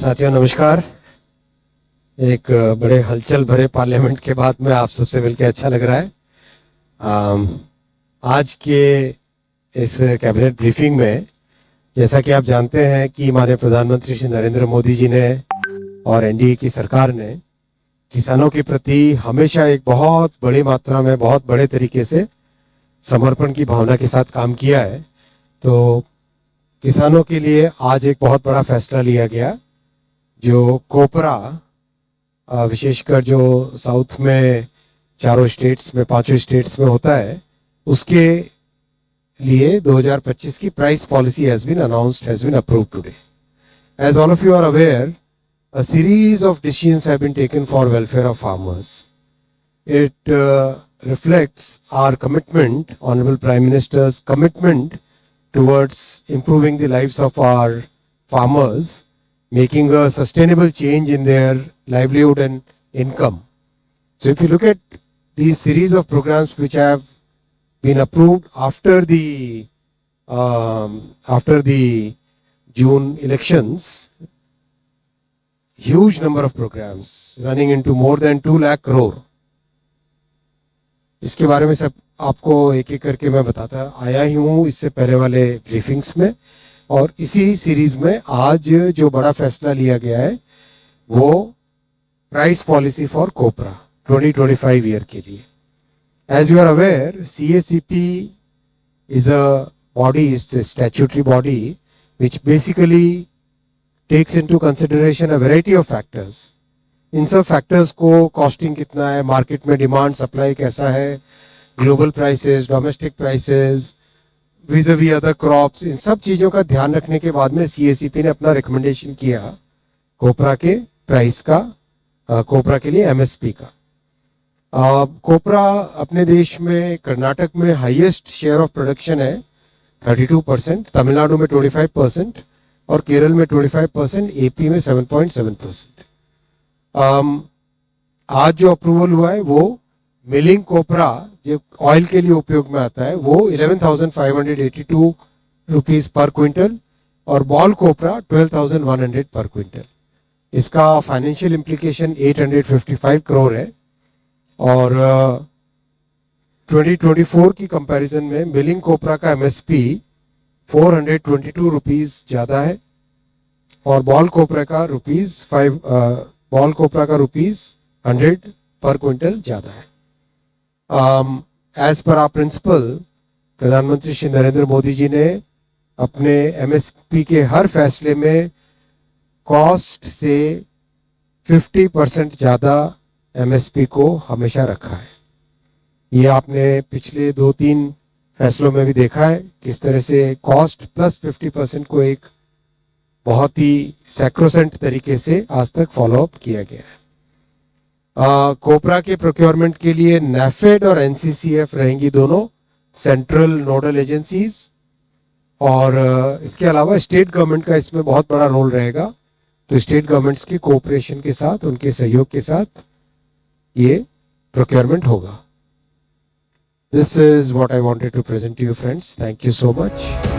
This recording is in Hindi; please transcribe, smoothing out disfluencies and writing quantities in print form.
साथियों नमस्कार। एक बड़े हलचल भरे पार्लियामेंट के बाद में आप सबसे मिलकर अच्छा लग रहा है। आज के इस कैबिनेट ब्रीफिंग में जैसा कि आप जानते हैं कि माननीय प्रधानमंत्री श्री नरेंद्र मोदी जी ने और एनडीए की सरकार ने किसानों के प्रति हमेशा एक बहुत बड़ी मात्रा में बहुत बड़े तरीके से समर्पण की भावना के साथ काम किया है। तो किसानों के लिए आज एक बहुत बड़ा फैसला लिया गया, जो कोपरा विशेषकर जो साउथ में चारों स्टेट्स में, पांचों स्टेट्स में होता है, उसके लिए 2025 की price policy has been announced, has been approved today. As all of you are aware, a series of decisions have been taken for welfare of farmers. It reflects our commitment, Honorable Prime Minister's commitment towards improving the lives of our farmers, making a sustainable change in their livelihood and income. So if you look at these series of programs which have been approved after the June elections, huge number of programs running into more than 2 lakh crore. इसके बारे में सब आपको एक एक करके मैं बताता आया ही हूँ इससे पहले वाले ब्रीफिंग्स में, और इसी सीरीज में आज जो बड़ा फैसला लिया गया है वो price policy for copra 2025 year के लिए। As you are aware, CACP is a body, it's a statutory body which basically takes into consideration a variety of factors. इन सब फैक्टर्स को, कॉस्टिंग कितना है, मार्केट में डिमांड सप्लाई कैसा है, global prices, domestic prices, vis a vis other crops, इन सब चीज़ों का ध्यान रखने के बाद में CACP ने अपना रिकमेंडेशन किया कोपरा के प्राइस का, कोपरा के लिए MSP का। कोपरा अपने देश में कर्नाटक में हाईएस्ट शेयर ऑफ प्रोडक्शन है 32%, तमिलनाडु में 25% और केरल में 25%, AP में 7.7%। आज जो अप्रूवल हुआ है वो मिलिंग कोपरा जो ऑयल के लिए उपयोग में आता है वो 11,582 रुपीज पर क्विंटल और बॉल कोपरा 12,100 पर क्विंटल। इसका फाइनेंशियल इम्प्लीकेशन 855 करोड़ है, और 2024 की कंपैरिजन में मिलिंग कोपरा का MSP 422 रुपीज ज्यादा है और बॉल कोपरा का रुपीज 100 पर क्विंटल ज्यादा है। एज पर आवर प्रिंसिपल, प्रधानमंत्री श्री नरेंद्र मोदी जी ने अपने MSP के हर फैसले में कॉस्ट से 50% ज्यादा MSP को हमेशा रखा है। ये आपने पिछले 2-3 फैसलों में भी देखा है किस तरह से कॉस्ट प्लस 50% को एक बहुत ही सैक्रोसेंट तरीके से आज तक फॉलो अप किया गया है। कोपरा के प्रोक्योरमेंट के लिए NAFED और NCCF रहेंगी दोनों सेंट्रल नोडल एजेंसीज, और इसके अलावा स्टेट गवर्नमेंट का इसमें बहुत बड़ा रोल रहेगा। तो स्टेट गवर्नमेंट्स के कोऑपरेशन के साथ, उनके सहयोग के साथ ये प्रोक्योरमेंट होगा। This is what I wanted to present to you, friends. Thank you so much.